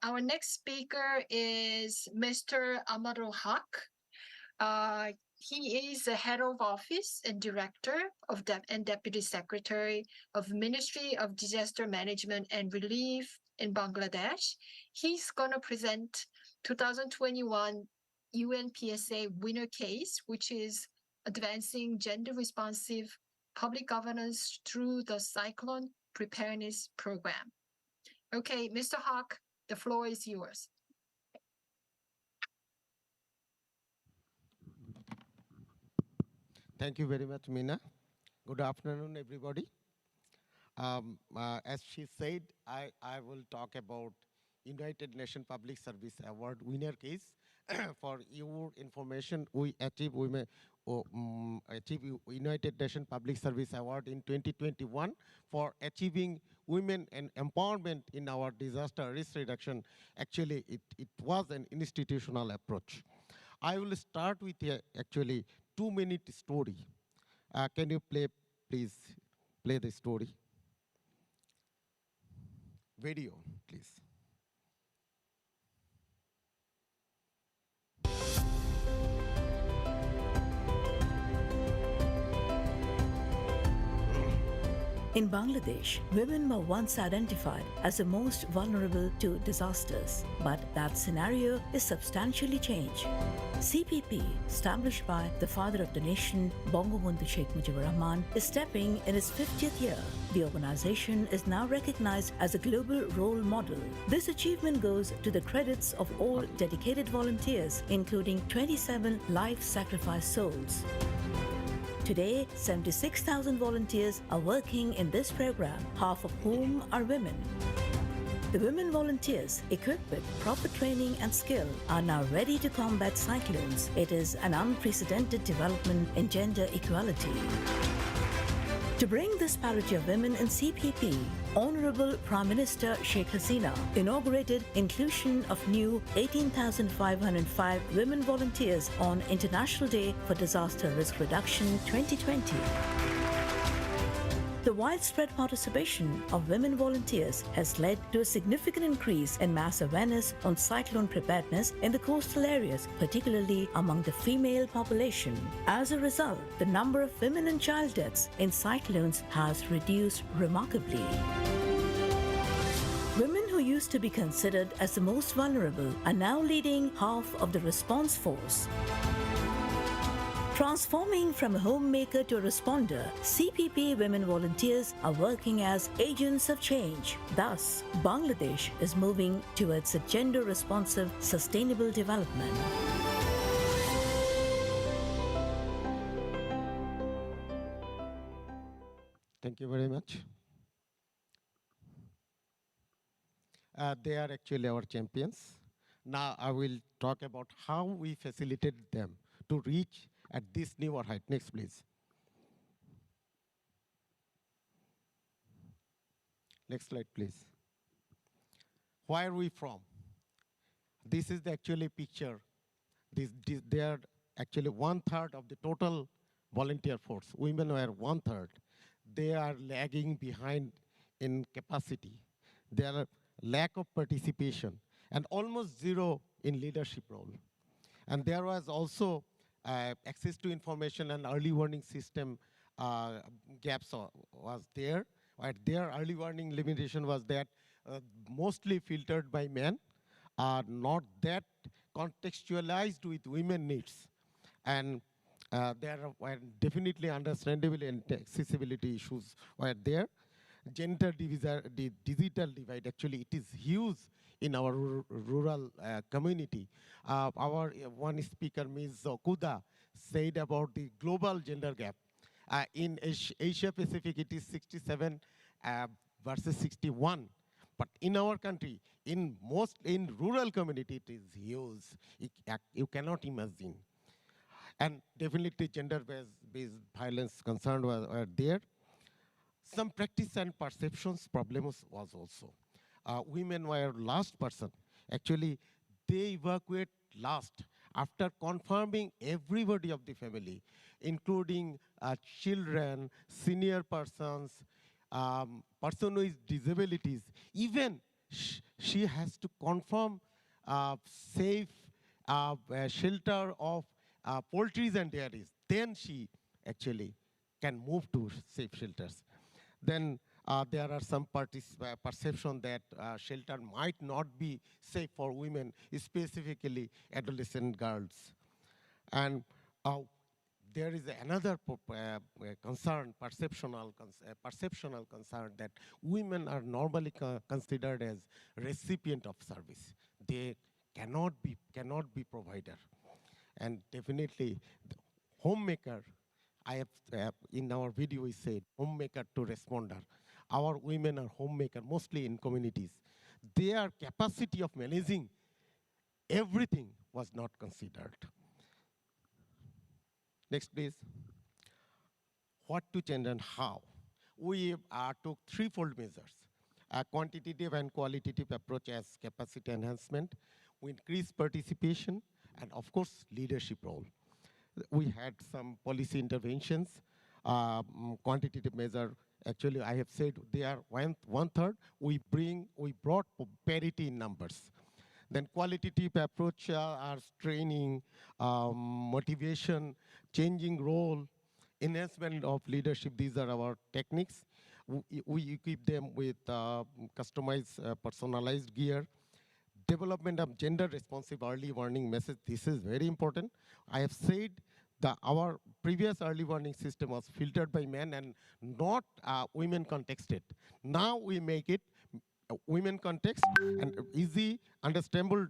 Our next speaker is Mr. Ahmadul Haque. He is the head of office and director of and deputy secretary of Ministry of Disaster Management and Relief in Bangladesh. He's going to present 2021 UNPSA winner case, which is advancing gender responsive public governance through the cyclone preparedness program. Okay, Mr. Haque, the floor is yours. Thank you very much, Meena. Good afternoon, everybody. As she said, I will talk about United Nations Public Service Award winner case. For your information, we achieved United Nations Public Service Award in 2021 for achieving women and empowerment in our disaster risk reduction. Actually, it was an institutional approach. I will start with actually 2-minute story. Can you please play the story? Video, please. In Bangladesh, women were once identified as the most vulnerable to disasters, but that scenario is substantially changed. CPP, established by the father of the nation, Bangabandhu Sheikh Mujibur Rahman, is stepping in its 50th year. The organization is now recognized as a global role model. This achievement goes to the credits of all dedicated volunteers, including 27 life sacrifice souls. Today, 76,000 volunteers are working in this program, half of whom are women. The women volunteers, equipped with proper training and skill, are now ready to combat cyclones. It is an unprecedented development in gender equality. To bring this parity of women in CPP, Honorable Prime Minister Sheikh Hasina inaugurated inclusion of new 18,505 women volunteers on International Day for Disaster Risk Reduction 2020. The widespread participation of women volunteers has led to a significant increase in mass awareness on cyclone preparedness in the coastal areas, particularly among the female population. As a result, the number of women and child deaths in cyclones has reduced remarkably. Women who used to be considered as the most vulnerable are now leading half of the response force. Transforming from a homemaker to a responder, CPP women volunteers are working as agents of change. Thus, Bangladesh is moving towards a gender-responsive, sustainable development. Thank you very much. They are actually our champions. Now I will talk about how we facilitated them to reach at this newer height. Next, please. Next slide, please. Where are we from? This is the actually picture. They are actually 1/3 of the total volunteer force. Women were 1/3. They are lagging behind in capacity. There are lack of participation and almost zero in leadership role. And there was also access to information and early warning system gaps was there. Right? Their early warning limitation was that mostly filtered by men, not that contextualized with women needs. And there were definitely understandable and accessibility issues were there. Gender digital divide, actually it is huge in our rural community. Our one speaker, Ms. Kuda, said about the global gender gap. In Asia Pacific, it is 67 versus 61. But in our country, in rural community, it is huge. You cannot imagine. And definitely gender-based violence concern were there. Some practice and perceptions problems was also. Women were last person. Actually, they evacuate last after confirming everybody of the family, including senior persons, person with disabilities, even she has to confirm safe shelter of poultries and dairies. Then she actually can move to safe shelters. Then there are some perception that shelter might not be safe for women, specifically adolescent girls. And there is another concern, perceptional concern, that women are normally considered as recipient of service. They cannot be provider, and definitely the homemaker. I have in our video we said homemaker to responder. Our women are homemaker mostly in communities. Their capacity of managing everything was not considered. Next, please. What to change and how? We took threefold measures. A quantitative and qualitative approach as capacity enhancement. We increased participation and, of course, leadership role. We had some policy interventions. Quantitative measure, actually, I have said they are one-third. We brought parity in numbers. Then qualitative approach are training, motivation, changing role, enhancement of leadership. These are our techniques. We equip them with customized, personalized gear. Development of gender responsive early warning message. This is very important. I have said that our previous early warning system was filtered by men and not women contexted. Now we make it women context and easy, understandable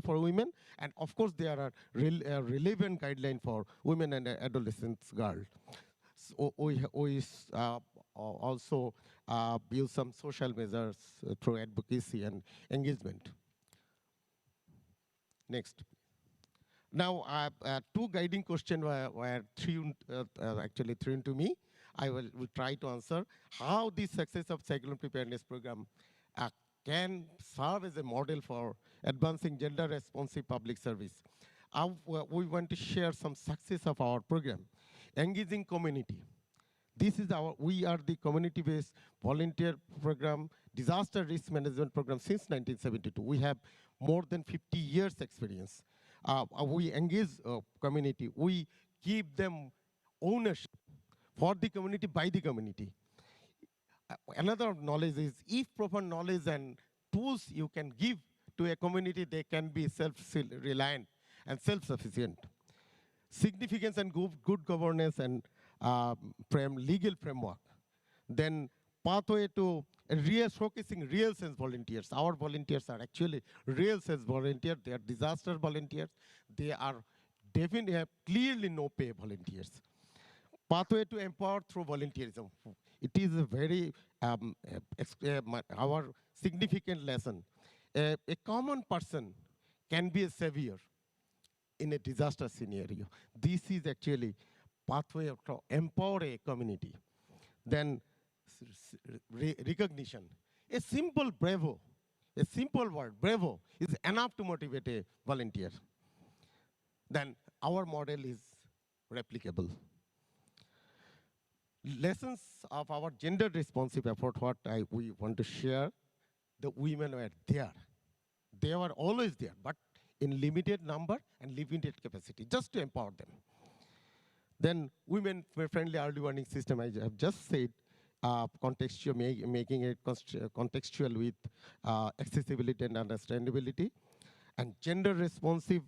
for women, and of course there are relevant guidelines for women and adolescents girls. So we also build some social measures through advocacy and engagement. Next. Now, two guiding questions were actually thrown to me. I will try to answer how the success of cyclone preparedness program can serve as a model for advancing gender responsive public service. We want to share some success of our program. Engaging community. We are the community-based volunteer program, disaster risk management program since 1972. We have more than 50 years experience. We engage community. We give them ownership for the community, by the community. Another knowledge is, if proper knowledge and tools you can give to a community, they can be self-reliant and self-sufficient. Significance and good governance and legal framework. Then pathway to showcasing real sense volunteers. Our volunteers are actually real sense volunteers. They are disaster volunteers. They are definitely have clearly no pay volunteers. Pathway to empower through volunteerism. It is a very, our significant lesson. A common person can be a savior in a disaster scenario. This is actually pathway to empower a community. Then recognition. A simple bravo, a simple word, bravo, is enough to motivate a volunteer. Then our model is replicable. Lessons of our gender responsive effort, we want to share, the women were there. They were always there, but in limited number and limited capacity, just to empower them. Then women-friendly early warning system, I have just said, contextual, making it contextual with accessibility and understandability. And gender responsive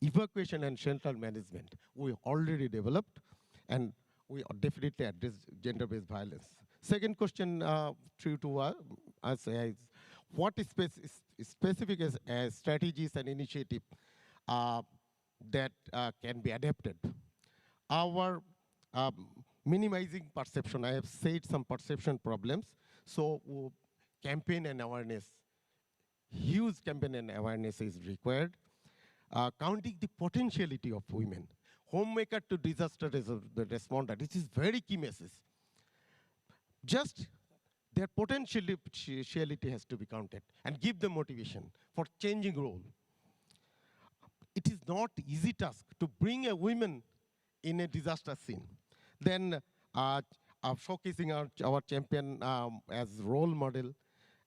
evacuation and shelter management, we already developed, and we definitely address gender-based violence. Second question to us is, what is specific as strategies and initiative that can be adapted? Our minimizing perception, I have said some perception problems, so campaign and awareness, huge campaign and awareness is required. Counting the potentiality of women, homemaker to disaster responder, this is very key message. Just their potentiality has to be counted and give them motivation for changing role. It is not easy task to bring a woman in a disaster scene. Then showcasing our champion as role model,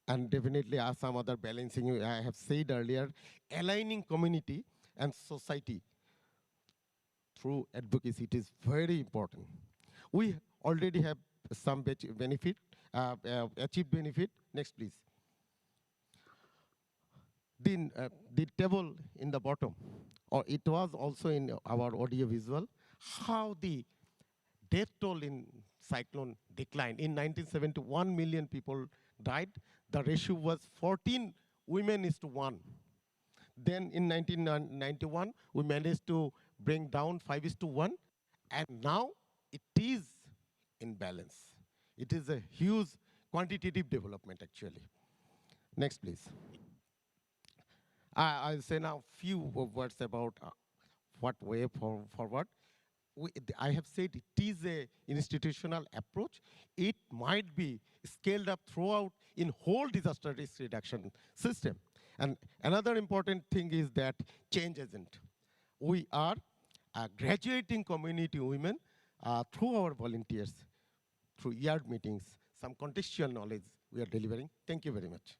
And definitely some other balancing, I have said earlier, aligning community and society through advocacy. It is very important. We already have some benefit, achieved benefit. Next, please. The table in the bottom, or it was also in our audio visual, how the death toll in cyclone declined. In 1970, 1 million people died. The ratio was 14 women is to 1. Then in 1991, we managed to bring down 5 is to 1. And now it is in balance. It is a huge quantitative development, actually. Next, please. I'll say now a few words about what way forward. I have said it is a institutional approach. It might be scaled up throughout in whole disaster risk reduction system. And another important thing is that change agent. We are graduating community women through our volunteers, through yard meetings, some contextual knowledge we are delivering. Thank you very much.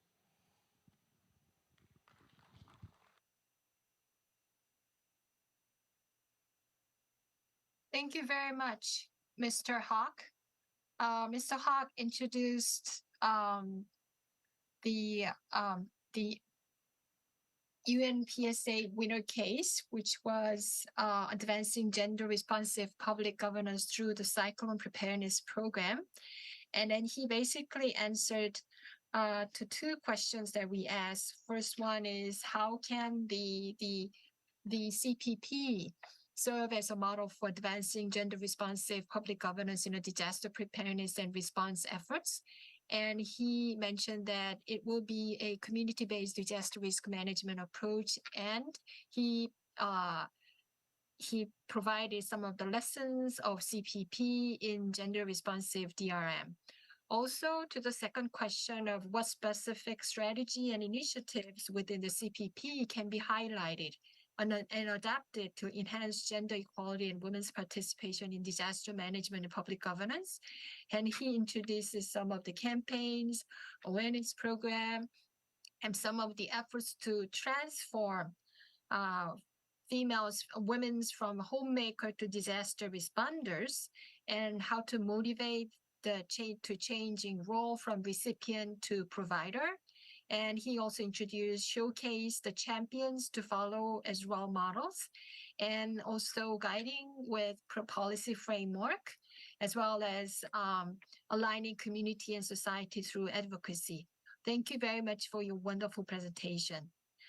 Thank you very much, Mr. Haque. Mr. Haque introduced the UNPSA winner case, which was advancing gender responsive public governance through the cyclone preparedness program. And then he basically answered to two questions that we asked. First one is, how can the CPP serve as a model for advancing gender responsive public governance in a disaster preparedness and response efforts? And he mentioned that it will be a community-based disaster risk management approach, and he provided some of the lessons of CPP in gender responsive DRM. Also, to the second question of what specific strategy and initiatives within the CPP can be highlighted and adapted to enhance gender equality and women's participation in disaster management and public governance. And he introduces some of the campaigns, awareness program, and some of the efforts to transform women from homemaker to disaster responders, and how to motivate the changing role from recipient to provider. And he also showcased the champions to follow as role models, and also guiding with policy framework, as well as aligning community and society through advocacy. Thank you very much for your wonderful presentation.